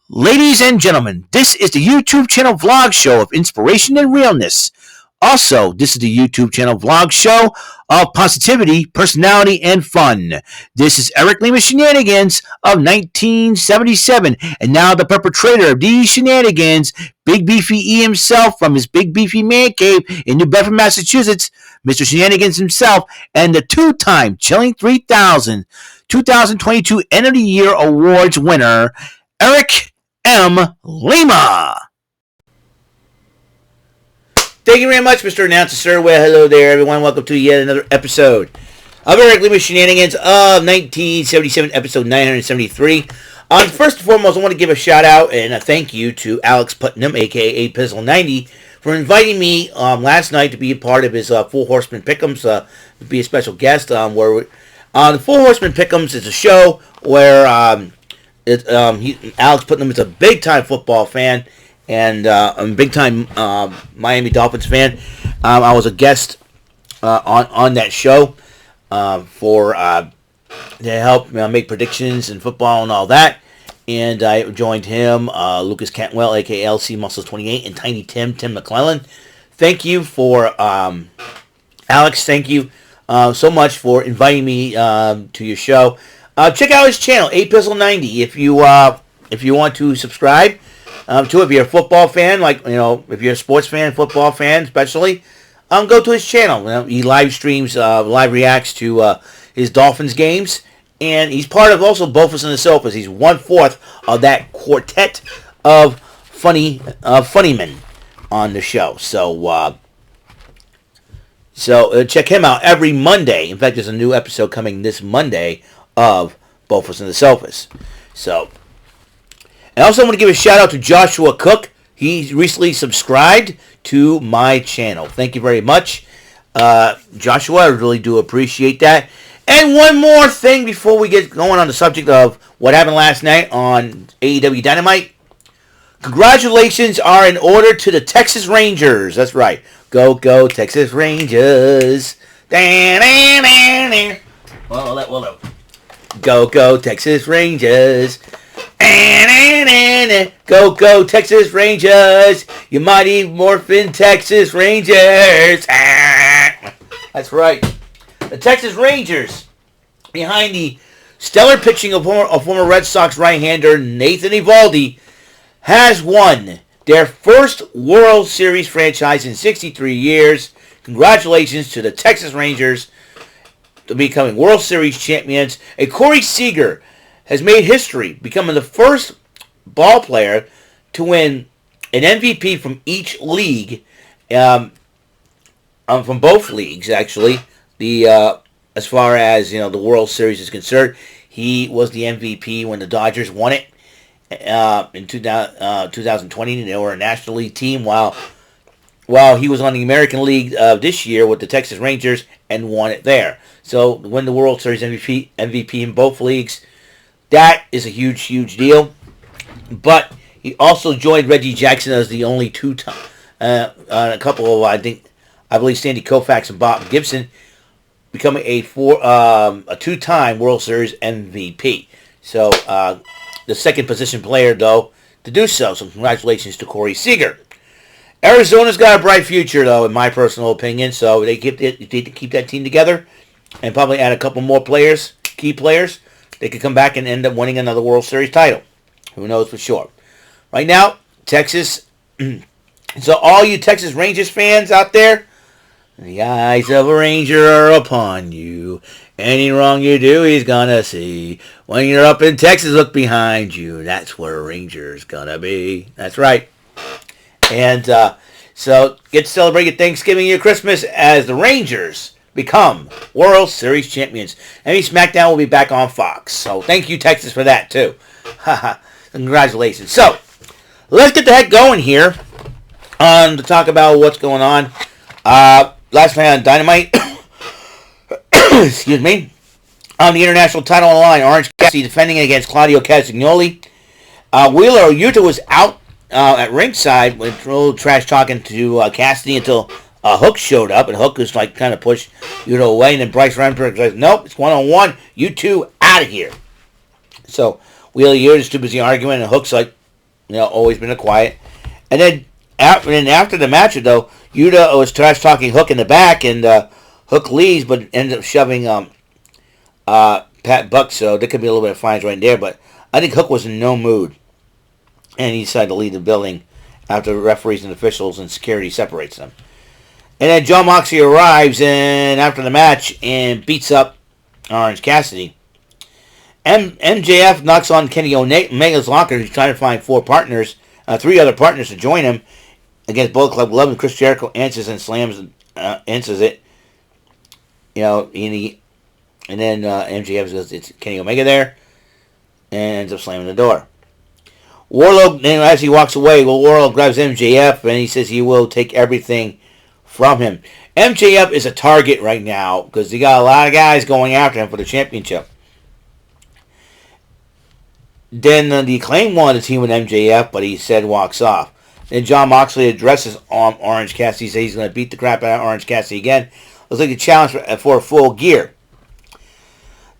Ladies and gentlemen, this is the YouTube channel vlog show of inspiration and realness. Also, this is the YouTube channel vlog show of positivity, personality, and fun. This is Eric Lima Shenanigans of 1977, and now the perpetrator of these shenanigans, Big Beefy E himself from his Big Beefy Man Cave in New Bedford, Massachusetts, Mr. Shenanigans himself, and the two-time Chilling 3000 2022 End of the Year Awards winner, Eric M. Lima. Thank you very much, Mr. Announcer, sir. Well, hello there, everyone. Welcome to yet another episode of Eric Lima Shenanigans of 1977, episode 973. First and foremost, I want to give a shout-out and a thank you to Alex Putnam, a.k.a. Pizzle90, for inviting me last night to be a part of his Full Horseman Pick'ems, to be a special guest. The Full Horseman Pick'ems is a show where Alex Putnam is a big-time football fan, and I'm a big-time Miami Dolphins fan. I was a guest on that show to help make predictions in football and all that. And I joined him, Lucas Cantwell, a.k.a. LC Muscles 28, and Tiny Tim McClellan. Thank you for Alex. Thank you so much for inviting me to your show. Check out his channel, Pizzle90, if you want to subscribe to it. If you're a football fan, if you're a sports fan, football fan especially, go to his channel. He live streams, live reacts to his Dolphins games, and he's part of also Bofus and the Sofas. He's 1/4 of that quartet of funny men on the show. So check him out every Monday. In fact, there's a new episode coming this Monday of Bofus and the Sofas. So, and I also want to give a shout out to Joshua Cook. He recently subscribed to my channel. Thank you very much, Joshua. I really do appreciate that. And one more thing before we get going on the subject of what happened last night on AEW Dynamite. Congratulations are in order to the Texas Rangers. That's right. Go, go, Texas Rangers. Well, go, go, Texas Rangers. Go, go, Texas Rangers. You mighty Morphin Texas Rangers. That's right. The Texas Rangers, behind the stellar pitching of former Red Sox right-hander Nathan Eovaldi, has won their first World Series franchise in 63 years. Congratulations to the Texas Rangers to becoming World Series champions. And Corey Seager has made history, becoming the first ball player to win an MVP from each league, from both leagues actually. As far as the World Series is concerned, he was the MVP when the Dodgers won it in 2020. They were a National League team while he was on the American League this year with the Texas Rangers and won it there. So to win the World Series MVP in both leagues, that is a huge, huge deal. But he also joined Reggie Jackson as the only two-time, a couple of, I believe Sandy Koufax and Bob Gibson, becoming a two-time World Series MVP. So the second position player, though, to do so. So congratulations to Corey Seager. Arizona's got a bright future, though, in my personal opinion. So they need to keep that team together and probably add a couple more players, key players. They could come back and end up winning another World Series title. Who knows for sure. Right now, Texas. So all you Texas Rangers fans out there, the eyes of a Ranger are upon you. Any wrong you do, he's gonna see. When you're up in Texas, look behind you. That's where a Ranger's gonna be. That's right. And so get to celebrate your Thanksgiving, your Christmas as the Rangers become World Series champions. And SmackDown will be back on Fox. So thank you, Texas, for that, too. Congratulations. So let's get the heck going here to talk about what's going on. Last night on Dynamite, excuse me, on the international title on the line, Orange Cassidy defending against Claudio Castagnoli. Wheeler Yuta was out at ringside with a little trash talking to Cassidy until Hook showed up, and Hook was kind of pushed Yuta away, and then Bryce Remsburg says, nope, it's one-on-one, you two out of here. So Wheeler Yuta's too busy arguing, and Hook's like, always been a quiet. And then after the match, though, Yuta was trash talking Hook in the back, and Hook leaves, but ends up shoving Pat Buck. So there could be a little bit of fines right there. But I think Hook was in no mood, and he decided to leave the building after the referees and officials and security separates them. And then John Moxley arrives and after the match and beats up Orange Cassidy. MJF knocks on Kenny Omega's locker. He's trying to find 3 other partners to join him against Bullet Club 11. Chris Jericho answers and slams, answers it. And then MJF says it's Kenny Omega there, and ends up slamming the door. Wardlow, then as he walks away, Wardlow grabs MJF and he says he will take everything from him. MJF is a target right now because he got a lot of guys going after him for the championship. Then the Acclaim wanted to team with MJF, but he said walks off. Then John Moxley addresses Orange Cassidy. He says he's going to beat the crap out of Orange Cassidy again. Looks like a challenge for Full Gear.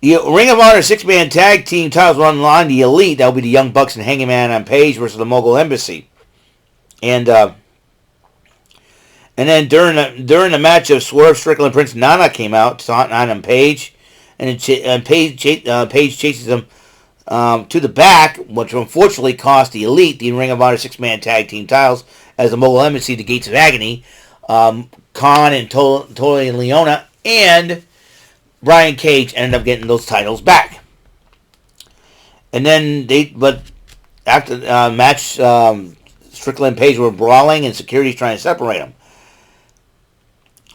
The Ring of Honor 6-man tag team titles are on the line. The Elite, that will be the Young Bucks and Hangman on Page versus the Mogul Embassy. And then during the match of Swerve, Strickland, and Prince Nana came out to taunt on Page. And Page chases him to the back, which unfortunately cost the Elite the Ring of Honor 6-man tag team titles as the Mogul Embassy, the Gates of Agony, Khan and Tony and Leona, and Brian Cage ended up getting those titles back. And then after the match, Strickland and Page were brawling and security's trying to separate them.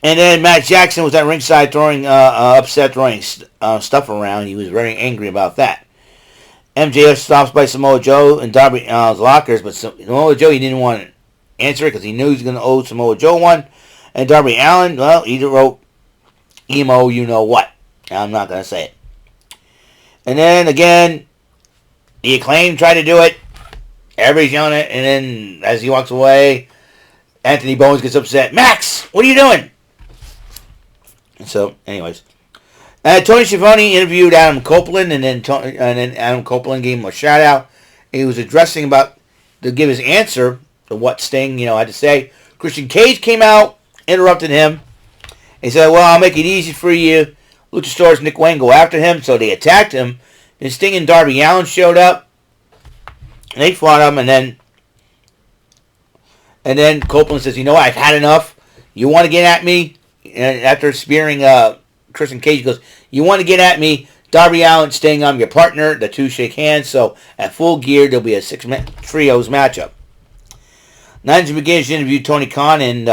And then Matt Jackson was at ringside throwing stuff around. He was very angry about that. MJF stops by Samoa Joe and Darby's lockers, but Samoa Joe, he didn't want to answer it because he knew he was going to owe Samoa Joe one. And Darby Allin, well, he wrote emo, you know what. I'm not going to say it. And then again, the Acclaim tried to do it. Everybody's yelling it, and then as he walks away, Anthony Bowens gets upset. Max, what are you doing? So, anyways. Tony Schiavone interviewed Adam Copeland, and then Adam Copeland gave him a shout out. He was addressing to give his answer to what Sting, had to say. Christian Cage came out, interrupted him. He said, well, I'll make it easy for you. Luchasaurus Nick Wayne go after him, so they attacked him. Then Sting and Darby Allin showed up. And they fought him, and then Copeland says, I've had enough. You want to get at me? And after spearing Christian Cage, he goes, you want to get at me? Darby Allin, Sting, I'm your partner. The two shake hands, so at Full Gear, there'll be a 6-man trios matchup. Nigel McGuinness interviewed Tony Khan, and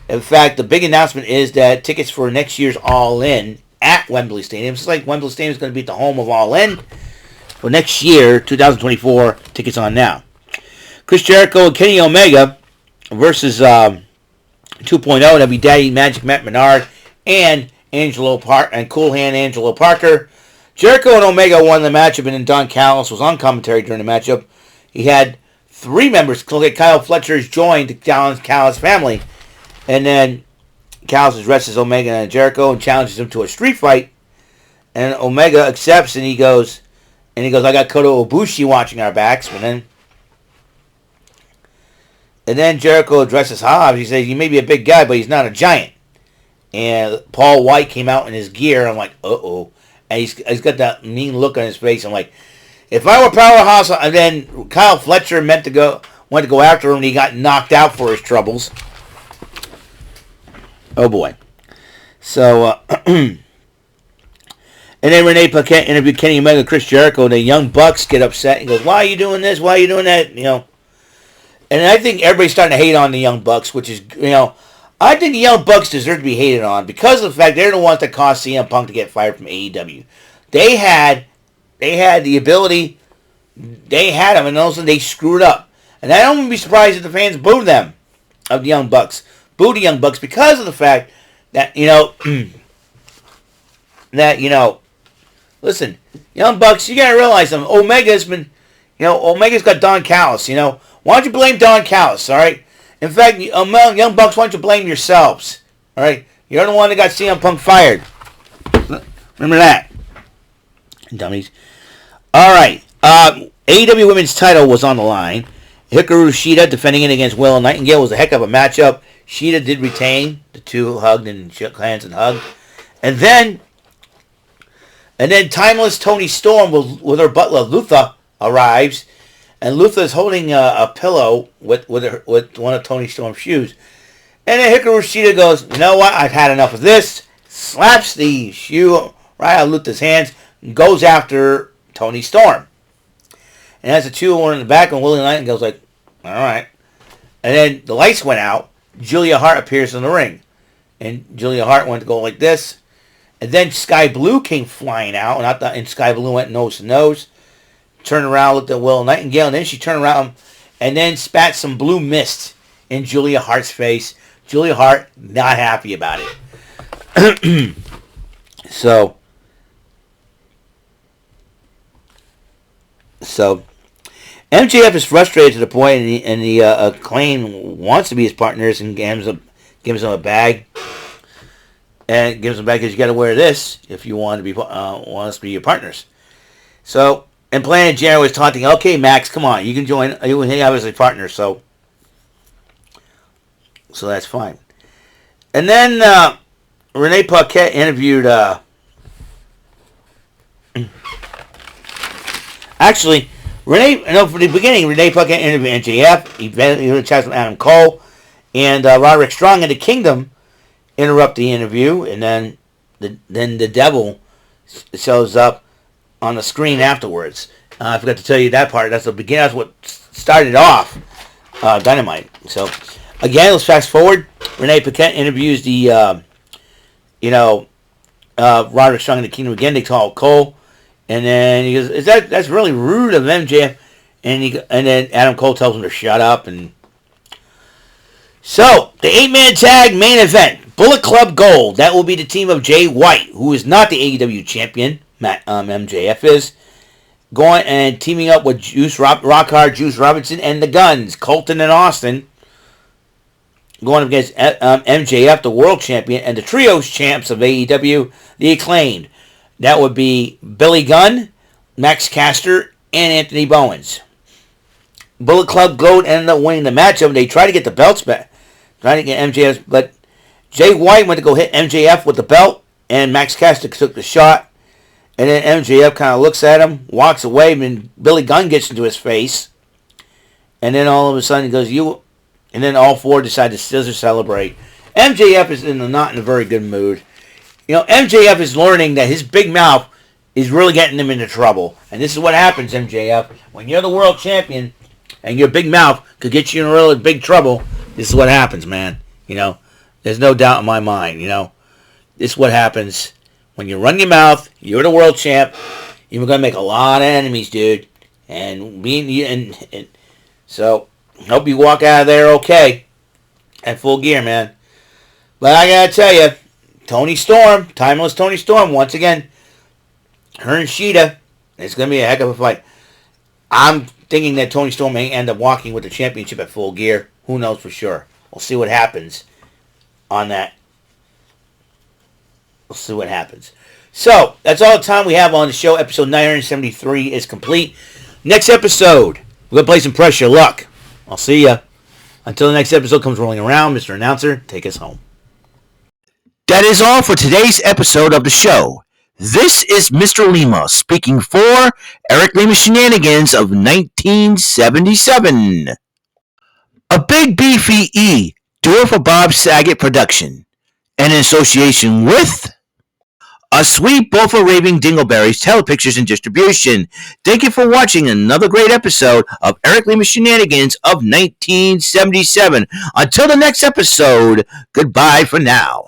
in fact, the big announcement is that tickets for next year's All In at Wembley Stadium. It's like Wembley Stadium is going to be the home of All In. For next year, 2024, tickets on now. Chris Jericho and Kenny Omega versus 2.0. That'll be Daddy Magic Matt Menard and Cool Hand Angelo Parker. Jericho and Omega won the matchup, and then Don Callis was on commentary during the matchup. He had 3 members. Kyle Fletcher's joined the Callis family. And then Callis addresses Omega and Jericho and challenges him to a street fight. And Omega accepts, and he goes, I got Kota Ibushi watching our backs. And then Jericho addresses Hobbs. He says, you may be a big guy, but he's not a giant. And Paul White came out in his gear. I'm like, uh-oh. And he's got that mean look on his face. I'm like, if I were Powerhouse, and then Kyle Fletcher went to go after him, and he got knocked out for his troubles. Oh, boy. So, and then Renee Paquette interviewed Kenny Omega and Chris Jericho, and the Young Bucks get upset. He goes, why are you doing this? Why are you doing that? And I think everybody's starting to hate on the Young Bucks, which is, I think the Young Bucks deserve to be hated on because of the fact they're the ones that caused CM Punk to get fired from AEW. They had the ability, they had them, and all of a sudden they screwed up. And I don't be surprised if the fans boo them, of the Young Bucks. Boo the Young Bucks because of the fact that, listen, Young Bucks, you gotta realize something. Omega's got Don Callis, Why don't you blame Don Callis, alright? In fact, Young Bucks, why don't you blame yourselves, alright? You're the one that got CM Punk fired. Remember that. Dummies. Alright, AEW Women's title was on the line. Hikaru Shida defending it against Will Nightingale was a heck of a matchup. Shida did retain. The two hugged and shook hands and hugged. And then Timeless Toni Storm with her butler Luther arrives. And Luther is holding a pillow with one of Toni Storm's shoes. And then Hikaru Shida goes, you know what? I've had enough of this. Slaps the shoe right out of Luther's hands and goes after Toni Storm. And as the two were in the back, and Willie Nightingale's like, all right. And then the lights went out. Julia Hart appears in the ring. And Julia Hart went to go like this. And then Sky Blue came flying out. And Sky Blue went nose to nose. Turned around, looked at Will Nightingale. And then she turned around and then spat some blue mist in Julia Hart's face. Julia Hart not happy about it. So MJF is frustrated to the point, and the Acclaim wants to be his partners and gives him a bag, and gives him a bag because you got to wear this if you want us to be your partners. So, and Planet Jerry was taunting, okay, Max, come on, you can join, you can have us as a partner, so that's fine. And then Renee Paquette interviewed. Actually, from the beginning, Renee Paquette interviewed MJF. He chats with Adam Cole, and Roderick Strong and the Kingdom interrupt the interview, and then the Devil shows up on the screen afterwards. I forgot to tell you that part. That's the beginning. That's what started off Dynamite. So again, let's fast forward. Renee Paquette interviews the Roderick Strong and the Kingdom again. They call Cole. And then he goes, that's really rude of MJF. And then Adam Cole tells him to shut up. And so, the 8-man tag main event. Bullet Club Gold. That will be the team of Jay White, who is not the AEW champion. MJF is. Going and teaming up with Rockhard, Juice Robinson, and the Guns. Colton and Austin. Going up against MJF, the world champion, and the trios champs of AEW, the Acclaimed. That would be Billy Gunn, Max Caster, and Anthony Bowens. Bullet Club Gold ended up winning the matchup. They tried to get the belts back. Trying to get MJF, but Jay White went to go hit MJF with the belt, and Max Caster took the shot. And then MJF kind of looks at him, walks away, and Billy Gunn gets into his face. And then all of a sudden he goes, you... And then all four decide to scissor celebrate. MJF is not in a very good mood. MJF is learning that his big mouth is really getting him into trouble. And this is what happens, MJF. When you're the world champion and your big mouth could get you in really big trouble, this is what happens, man. There's no doubt in my mind, This is what happens. When you run your mouth, you're the world champ, you're going to make a lot of enemies, dude. And so, hope you walk out of there okay. At full gear, man. But I got to tell you, Toni Storm, Timeless Toni Storm, once again, her and Shida, it's going to be a heck of a fight. I'm thinking that Toni Storm may end up walking with the championship at Full Gear. Who knows for sure. We'll see what happens on that. We'll see what happens. So, that's all the time we have on the show. Episode 973 is complete. Next episode, we're going to play some Pressure Luck. I'll see ya. Until the next episode comes rolling around, Mr. Announcer, take us home. That is all for today's episode of the show. This is Mr. Lima speaking for Eric Lima Shenanigans of 1977. A Big Beefy E, do it for Bob Saget production. And in association with A Sweet Bowl for Raving Dingleberries Telepictures and Distribution. Thank you for watching another great episode of Eric Lima Shenanigans of 1977. Until the next episode, goodbye for now.